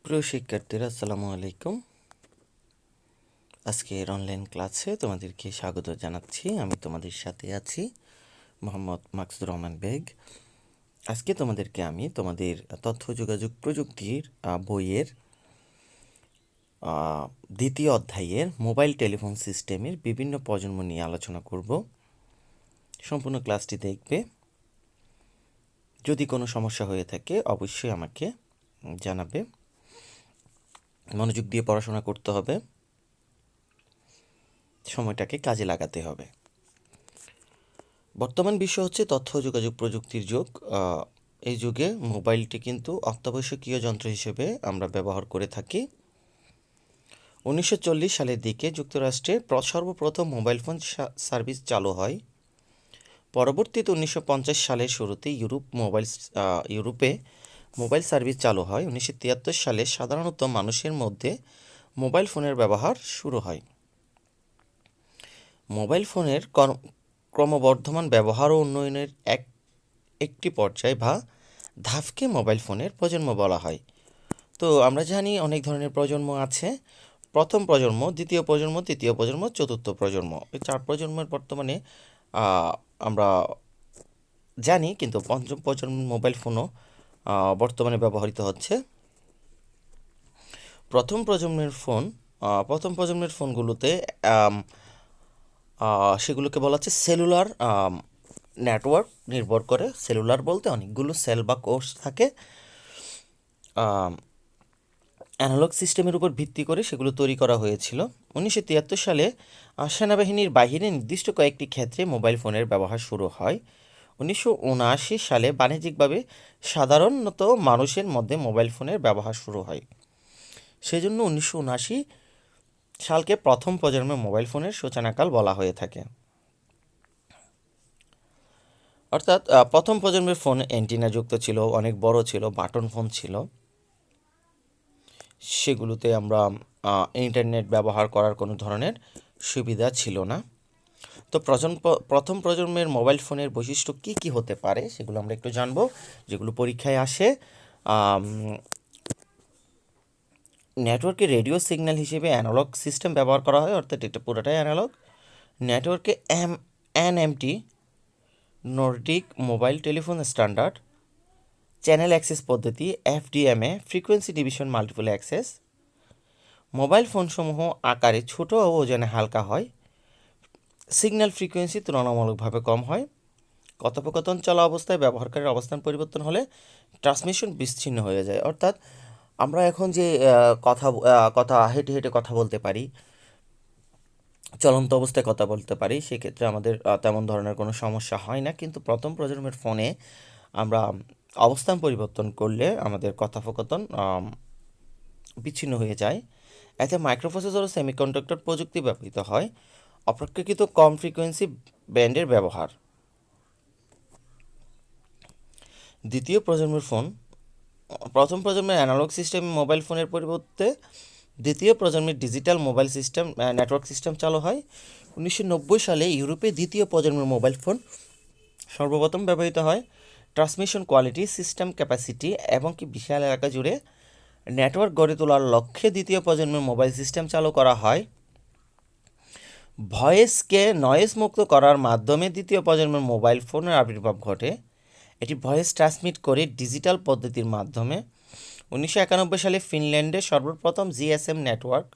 প্রিয় শিক্ষার্থীরা, আসসালামু আলাইকুম। আজকের অনলাইন ক্লাসে তোমাদেরকে স্বাগত জানাচ্ছি। আমি তোমাদের সাথে আছি মোহাম্মদ মাকসুদুর রহমান বেগ। আজকে তোমাদেরকে আমি তোমাদের তথ্য যোগাযোগ প্রযুক্তির বইয়ের দ্বিতীয় অধ্যায়ের মোবাইল টেলিফোন সিস্টেমের বিভিন্ন প্রজন্ম নিয়ে আলোচনা করব। সম্পূর্ণ ক্লাসটি দেখবে। যদি কোনো সমস্যা হয়ে থাকে অবশ্যই আমাকে জানাবে। মনোযোগ দিয়ে পড়াশোনা করতে হবে, সময়টাকে কাজে লাগাতে হবে। বর্তমান বিশ্ব হচ্ছে তথ্য যোগাযোগ প্রযুক্তির যুগ। এই যুগে মোবাইলটি কিন্তু অত্যাবশ্যকীয় যন্ত্র হিসেবে আমরা ব্যবহার করে থাকি। 1940 সালের দিকে যুক্তরাষ্ট্রে সর্বপ্রথম মোবাইল ফোন সার্ভিস চালু হয়। পরবর্তীতে 1950 সালের শুরুতে ইউরোপে মোবাইল সার্ভিস চালু হয়। 1973 সালে সাধারণত মানুষের মধ্যে মোবাইল ফোনের ব্যবহার শুরু হয়। মোবাইল ফোনের ক্রমবর্ধমান ব্যবহার ও উন্নয়নের একটি পর্যায় বা ধাপকে মোবাইল ফোনের প্রজন্ম বলা হয়। তো আমরা জানি অনেক ধরনের প্রজন্ম আছে। প্রথম প্রজন্ম, দ্বিতীয় প্রজন্ম, তৃতীয় প্রজন্ম, চতুর্থ প্রজন্ম, এই 4 প্রজন্মের বর্তমানে আমরা জানি, কিন্তু পঞ্চম প্রজন্মের মোবাইল ফোনও বর্তমানে ব্যবহৃত হচ্ছে। প্রথম প্রজন্মের ফোনগুলোতে সেগুলোকে বলা হচ্ছে সেলুলার নেটওয়ার্ক নির্ভর করে। সেলুলার বলতে অনেকগুলো সেল বা কোষ থাকে। অ্যানালগ সিস্টেমের উপর ভিত্তি করে সেগুলো তৈরি করা হয়েছিল। 1973 সালে সেনাবাহিনীর বাহিরে নির্দিষ্ট কয়েকটি ক্ষেত্রে মোবাইল ফোনের ব্যবহার শুরু হয়। 1979 সালে বাণিজ্যিকভাবে সাধারণত মানুষের মধ্যে মোবাইল ফোনের ব্যবহার শুরু হয়। সেজন্য 1979 সালকে প্রথম প্রজন্মের মোবাইল ফোনের সূচনাকাল বলা হয়ে থাকে। অর্থাৎ প্রথম প্রজন্মের ফোন অ্যান্টিনা যুক্ত ছিল, অনেক বড় ছিল, বাটন ফোন ছিল। সেগুলোতে আমরা ইন্টারনেট ব্যবহার করার কোনো ধরনের সুবিধা ছিল না। তো প্রথম প্রজন্মের মোবাইল ফোনের বৈশিষ্ট্য কী কী হতে পারে সেগুলো আমরা একটু জানবো, যেগুলো পরীক্ষায় আসে। নেটওয়ার্কে রেডিও সিগন্যাল হিসেবে অ্যানালগ সিস্টেম ব্যবহার করা হয়, অর্থাৎ এটা পুরোটাই অ্যানালগ। নেটওয়ার্কে NMT, Nordic mobile telephone standard. Channel access পদ্ধতি FDMA, frequency division multiple access. Mobile ফোনসমূহ আকারে ছোট ও ওজনে হালকা হয়। সিগন্যাল ফ্রিকোয়েন্সি তুলনামূলকভাবে কম হয়। কথোপকথন চলা অবস্থায় ব্যবহারকারীর অবস্থান পরিবর্তন হলে ট্রান্সমিশন বিচ্ছিন্ন হয়ে যায়। অর্থাৎ আমরা এখন যে কথা হেঁটে হেঁটে কথা বলতে পারি, চলন্ত অবস্থায় কথা বলতে পারি, সেক্ষেত্রে আমাদের তেমন ধরনের কোনো সমস্যা হয় না। কিন্তু প্রথম প্রজন্মের ফোনে আমরা অবস্থান পরিবর্তন করলে আমাদের কথোপকথন বিচ্ছিন্ন হয়ে যায়। এতে মাইক্রোপ্রসেসর ও সেমিকন্ডাক্টর প্রযুক্তি ব্যবহৃত হয়। অপেক্ষাকৃত কম ফ্রিকোয়েন্সি ব্যান্ডের ব্যবহার। দ্বিতীয় প্রজন্মের ফোন। প্রথম প্রজন্মের অ্যানালগ সিস্টেম মোবাইল ফোনের পরিবর্তে দ্বিতীয় প্রজন্মের digital mobile system network system চালু হয়। 1990 সালে ইউরোপে দ্বিতীয় প্রজন্মের মোবাইল ফোন সর্বপ্রথম ব্যবহৃত হয়। ট্রান্সমিশন কোয়ালিটি, সিস্টেম ক্যাপাসিটি এবং কি বিশাল এলাকা জুড়ে নেটওয়ার্ক গড়ে তোলার লক্ষ্যে দ্বিতীয় প্রজন্মের মোবাইল সিস্টেম চালু করা হয়। ভয়েসকে নয়েজ মুক্ত করার মাধ্যমে দ্বিতীয় প্রজন্মের মোবাইল ফোনের আবির্ভাব ঘটে। এটি ভয়েস ট্রান্সমিট করে ডিজিটাল পদ্ধতির মাধ্যমে। 1991 সালে ফিনল্যান্ডে সর্বপ্রথম জিএসএম নেটওয়ার্ক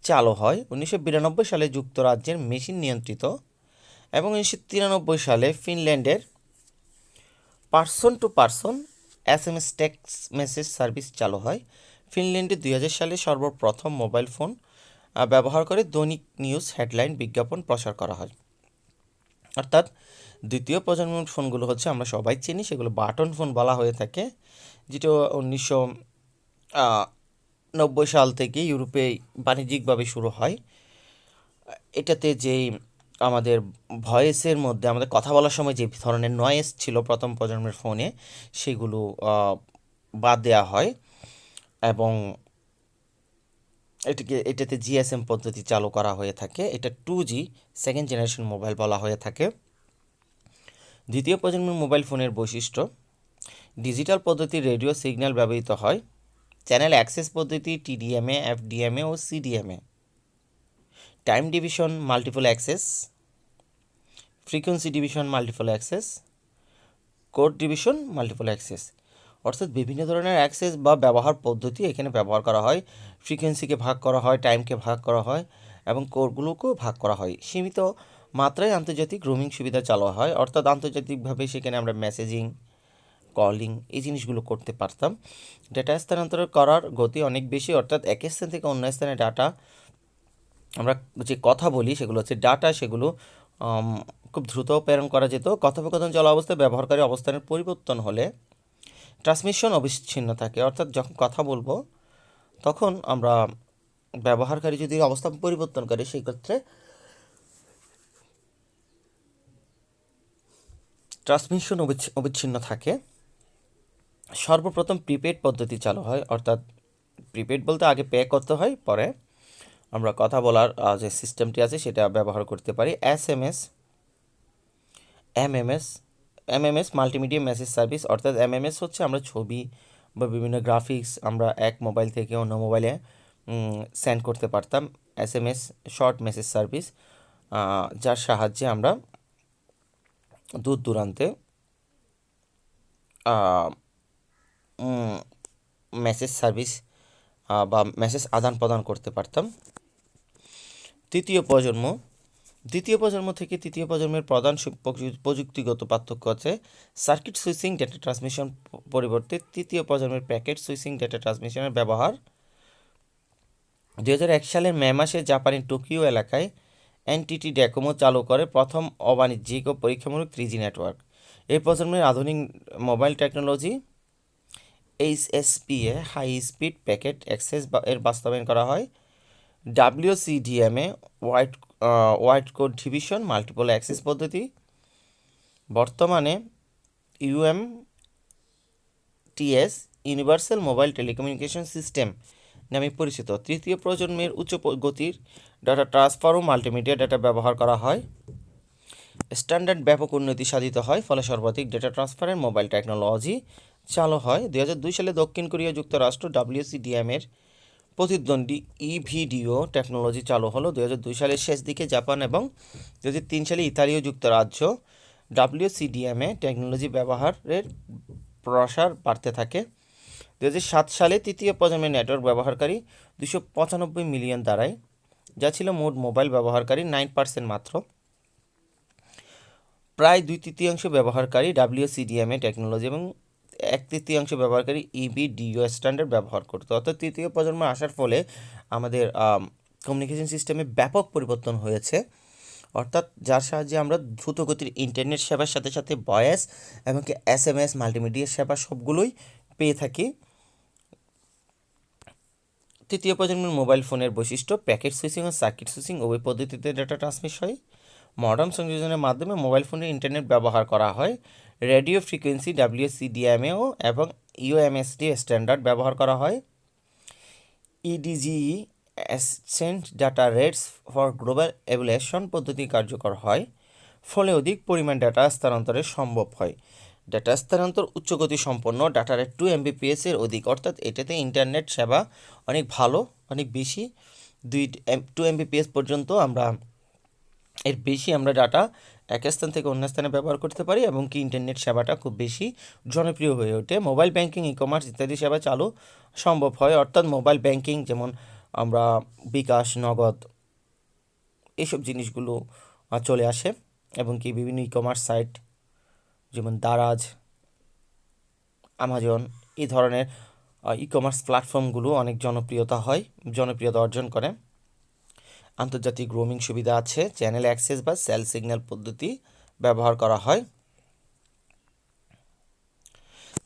চালু হয়। 1992 সালে যুক্তরাজ্যের মেশিন নিয়ন্ত্রিত এবং 1993 সালে ফিনল্যান্ডের person to person SMS text message service চালু হয়। ফিনল্যান্ডে 2000 সালে সর্বপ্রথম মোবাইল ফোন ব্যবহার করে দৈনিক নিউজ হেডলাইন বিজ্ঞাপন প্রচার করা হয়। অর্থাৎ দ্বিতীয় প্রজন্মের ফোনগুলো হচ্ছে আমরা সবাই চিনি, সেগুলো বাটন ফোন বলা হয়ে থাকে, যেটা 1990 সাল থেকে ইউরোপে বাণিজ্যিকভাবে শুরু হয়। এটাতে যেই আমাদের ভয়েসের মধ্যে আমাদের কথা বলার সময় যে ধরনের নয়েজ ছিল প্রথম প্রজন্মের ফোনে, সেগুলো বাদ দেওয়া হয় এবং এটাতে জিএসএম পদ্ধতি চালু করা হয়ে থাকে। এটা 2G সেকেন্ড জেনারেশন মোবাইল বলা হয়ে থাকে। দ্বিতীয় প্রজন্মের মোবাইল ফোনের বৈশিষ্ট্য: ডিজিটাল পদ্ধতির রেডিও সিগন্যাল ব্যবহৃত হয়। চ্যানেল অ্যাক্সেস পদ্ধতি টিডিএমএ, এফডিএমএ ও CDMA. Time division multiple access, frequency division multiple access, code division multiple access. অর্থাৎ বিভিন্ন ধরনের অ্যাক্সেস বা ব্যবহার পদ্ধতি এখানে ব্যবহার করা হয়। ফ্রিকোয়েন্সিকে ভাগ করা হয়, টাইমকে ভাগ করা হয় এবং কোডগুলোকেও ভাগ করা হয়। সীমিত মাত্রায় আন্তর্জাতিক রোমিং সুবিধা চালু হয়, অর্থাৎ আন্তর্জাতিকভাবে সেখানে আমরা মেসেজিং, কলিং এই জিনিসগুলো করতে পারতাম। ডেটা স্থানান্তর করার গতি অনেক বেশি, অর্থাৎ এক স্থান থেকে অন্য স্থানে ডাটা, আমরা যে কথা বলি সেগুলো হচ্ছে ডাটা, সেগুলো খুব দ্রুত প্রেরণ করা যেত। কথোপকথন চলা অবস্থায় ব্যবহারকারী অবস্থানের পরিবর্তন হলে ট্রান্সমিশন অবিচ্ছিন্ন থাকে, অর্থাৎ যখন কথা বলবো তখন আমরা ব্যবহারকারী যদি অবস্থান পরিবর্তন করে সেই ক্ষেত্রে ট্রান্সমিশন অবিচ্ছিন্ন থাকে। সর্বপ্রথম প্রিপেড পদ্ধতি চালু হয়, অর্থাৎ প্রিপেড বলতে আগে পে করতে হয়, পরে আমরা কথা বলার যে সিস্টেমটি আছে সেটা ব্যবহার করতে পারি। এমএমএস মাল্টিমিডিয়া মেসেজ সার্ভিস, অর্থাৎ এমএমএস হচ্ছে আমরা ছবি বা বিভিন্ন গ্রাফিক্স আমরা এক মোবাইল থেকে অন্য মোবাইলে সেন্ড করতে পারতাম। এসএমএস শর্ট মেসেজ সার্ভিস, যার সাহায্যে আমরা দূর দূরান্তে মেসেজ সার্ভিস বা মেসেজ আদান প্রদান করতে পারতাম। দ্বিতীয় প্রজন্ম থেকে তৃতীয় প্রজন্মের প্রধান প্রযুক্তিগত পার্থক্য আছে সার্কিট সুইচিং ডেটা ট্রান্সমিশন পরিবর্তে তৃতীয় প্রজন্মের প্যাকেট সুইচিং ডেটা ট্রান্সমিশনের ব্যবহার। 2001 সালের মে মাসে জাপানের টোকিও এলাকায় এনটিটি ডোকোমো চালু করে প্রথম অবাণিজ্যিক ও পরীক্ষামূলক 3G নেটওয়ার্ক। এই প্রজন্মের আধুনিক mobile technology HSP high speed packet access এর বাস্তবায়ন করা হয়। WCDMA wide code division multiple access পদ্ধতি, বর্তমানে UMTS universal mobile telecommunication system নামে পরিচিত। তৃতীয় প্রজন্মের উচ্চ গতির ডাটা ট্রান্সফার ও মাল্টিমিডিয়া ডাটা ব্যবহার করা হয়। স্ট্যান্ডার্ড ব্যাপক উন্নতি সাধিত হয়, ফলে সর্বাধিক ডেটা ট্রান্সফারের মোবাইল টেকনোলজি চালু হয়। 2002 সালে দক্ষিণ কোরিয়া যুক্তরাষ্ট্র WCDM এর প্রতিদ্বন্দ্বী ইভিডিও টেকনোলজি চালু হলো। 2002 সালের শেষ দিকে জাপান এবং 2003 সালে ইতালীয় যুক্তরাজ্য WCDMA টেকনোলজি ব্যবহারের প্রসার বাড়তে থাকে। 2007 সালে তৃতীয় প্রজন্মের নেটওয়ার্ক ব্যবহারকারী 295 মিলিয়ন দাঁড়ায়, যা ছিল মোট মোবাইল ব্যবহারকারী 9% মাত্র। প্রায় 2/3 ব্যবহারকারী WCDMA টেকনোলজি এবং 1/3 ব্যবহারকারী ইভিডিও স্ট্যান্ডার্ড ব্যবহার করতো। অর্থাৎ তৃতীয় প্রজন্ম আসার ফলে আমাদের কমিউনিকেশন সিস্টেমে ব্যাপক পরিবর্তন হয়েছে, অর্থাৎ যার সাহায্যে আমরা দ্রুতগতির ইন্টারনেট সেবার সাথে সাথে ভয়েস এবং SMS মাল্টিমিডিয়া সেবা সবগুলোই পেয়ে থাকি। তৃতীয় প্রজন্মের মোবাইল ফোনের বৈশিষ্ট্য প্যাকেট সুইচিং ও সার্কিট সুইচিং উভয় পদ্ধতিতে ডেটা ট্রান্সমিট হয়। মডার্ন সংযোজনের মাধ্যমে মোবাইল ফোনের ইন্টারনেট ব্যবহার করা হয়। রেডিও ফ্রিকোয়েন্সি WCDMA এবং UMSD স্ট্যান্ডার্ড ব্যবহার করা হয়। EDGE exchange data rates for global evaluation পদ্ধতি কার্যকর হয়, ফলে অধিক পরিমাণ ডাটা স্থানান্তরে সম্ভব হয়। ডাটা স্থানান্তর উচ্চগতি সম্পন্ন, ডাটা রেট 2 Mbps এর অধিক, অর্থাৎ এটাতে ইন্টারনেট সেবা অনেক ভালো, অনেক বেশি, 2 Mbps পর্যন্ত এর বেশি আমরা ডাটা এক স্থান থেকে অন্য স্থানে ব্যবহার করতে পারি এবং ইন্টারনেট সেবাটা খুব বেশি জনপ্রিয় হয়ে ওঠে। মোবাইল ব্যাংকিং, ই-কমার্স ইত্যাদি সেবা চালু সম্ভব হয়, অর্থাৎ মোবাইল ব্যাংকিং যেমন আমরা বিকাশ, নগদ এইসব জিনিসগুলো চলে আসে এবং বিভিন্ন ই-কমার্স সাইট যেমন দারাজ, আমাজন এই ধরনের ই-কমার্স প্ল্যাটফর্মগুলো অনেক জনপ্রিয়তা অর্জন করে। আন্তর্জাতিক রোমিং সুবিধা আছে, চ্যানেল অ্যাক্সেস বা সেল সিগন্যাল পদ্ধতি ব্যবহার করা হয়।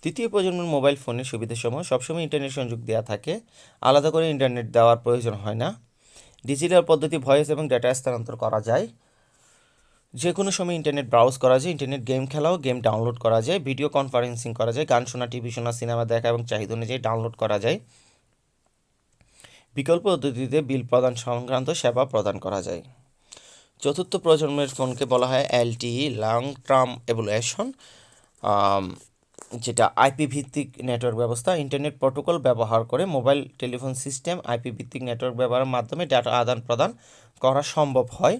তৃতীয় প্রজন্মের মোবাইল ফোনের সুবিধাসমূহ সবসময় ইন্টারনেট সংযোগ দেওয়া থাকে, আলাদা করে ইন্টারনেট দেওয়ার প্রয়োজন হয় না। ডিজিটাল পদ্ধতি ভয়েস এবং ডেটা স্থানান্তর করা যায়, যে কোনো সময় ইন্টারনেট ব্রাউজ করা যায়, ইন্টারনেট গেম খেলাও গেম ডাউনলোড করা যায়, ভিডিও কনফারেন্সিং করা যায়, গান শোনা, টিভি শোনা, সিনেমা দেখা এবং চাহিদা অনুযায়ী ডাউনলোড করা যায়। বিকল্প পদ্ধতিতে বিল প্রদান সংক্রান্ত সেবা প্রদান করা যায়। চতুর্থ প্রজন্মের ফোনকে বলা হয় LTE লং টার্ম এভ্যালুয়েশন। যেটা আইপি ভিত্তিক নেটওয়ার্ক ব্যবস্থা, ইন্টারনেট প্রোটোকল ব্যবহার করে মোবাইল টেলিফোন সিস্টেম আইপি ভিত্তিক নেটওয়ার্ক ব্যবহারের মাধ্যমে ডাটা আদান প্রদান করা সম্ভব হয়।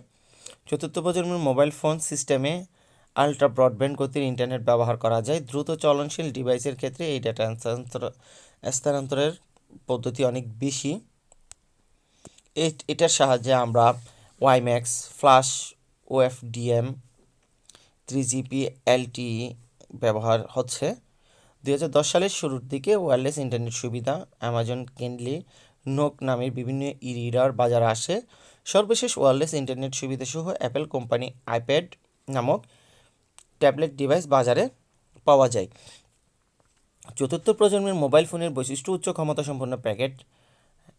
চতুর্থ প্রজন্মের মোবাইল ফোন সিস্টেমে আল্ট্রা ব্রডব্যান্ড গতির ইন্টারনেট ব্যবহার করা যায়। দ্রুত চলনশীল ডিভাইসের ক্ষেত্রে এই ডাটা স্থানান্তরের পদ্ধতি অনেক বেশি। এটার সাহায্যে আমরা ওয়াইম্যাক্স, ফ্ল্যাশ, ওএফডিএম, 3GP, LTE ব্যবহার হচ্ছে। 2010 সালের শুরুর দিকে ওয়্যারলেস ইন্টারনেট সুবিধা অ্যামাজন কিন্ডলি, নোক নামের বিভিন্ন ই রিডার বাজারে আসে। সর্বশেষ ওয়্যারলেস ইন্টারনেট সুবিধা সহ অ্যাপেল কোম্পানি আইপ্যাড নামক ট্যাবলেট ডিভাইস বাজারে পাওয়া যায়। চতুর্থ প্রজন্মের মোবাইল ফোনের বৈশিষ্ট্য: উচ্চ ক্ষমতা সম্পন্ন প্যাকেট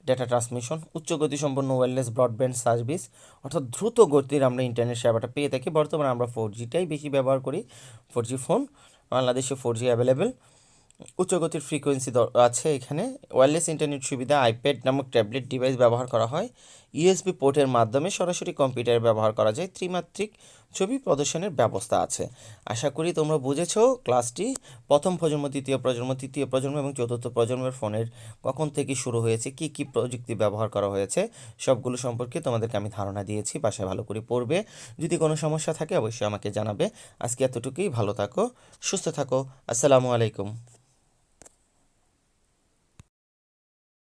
ডেটা ট্রান্সমিশন, উচ্চ গতিসম্পন্ন ওয়্যারলেস ব্রডব্যান্ড সার্ভিস, অর্থাৎ দ্রুত গতির আমরা ইন্টারনেট সেবাটা পেয়ে থাকি। বর্তমানে আমরা 4Gটাই বেশি ব্যবহার করি। 4G ফোন বাংলাদেশে 4G অ্যাভেলেবেল। উচ্চ গতির ফ্রিকোয়েন্সি আছে এখানে। ওয়্যারলেস ইন্টারনেট সুবিধা আইপ্যাড নামক ট্যাবলেট ডিভাইস ব্যবহার করা হয়। ইউএসবি পোর্টের মাধ্যমে সরাসরি কম্পিউটারে ব্যবহার করা যায়। ত্রিমাত্রিক ছবি প্রদর্শনের ব্যবস্থা আছে। আশা করি তোমরা বুঝেছো ক্লাসটি। প্রথম প্রজন্ম, দ্বিতীয় প্রজন্ম, তৃতীয় প্রজন্ম এবং চতুর্থ প্রজন্মের ফোনের কখন থেকে শুরু হয়েছে, কি কি প্রযুক্তি ব্যবহার করা হয়েছে, সবগুলো সম্পর্কে তোমাদেরকে আমি ধারণা দিয়েছি। বাসায় ভালো করে পড়বে। যদি কোনো সমস্যা থাকে অবশ্যই আমাকে জানাবে। আজকে এতটুকুই। ভালো থাকো, সুস্থ থাকো। আসসালামু আলাইকুম।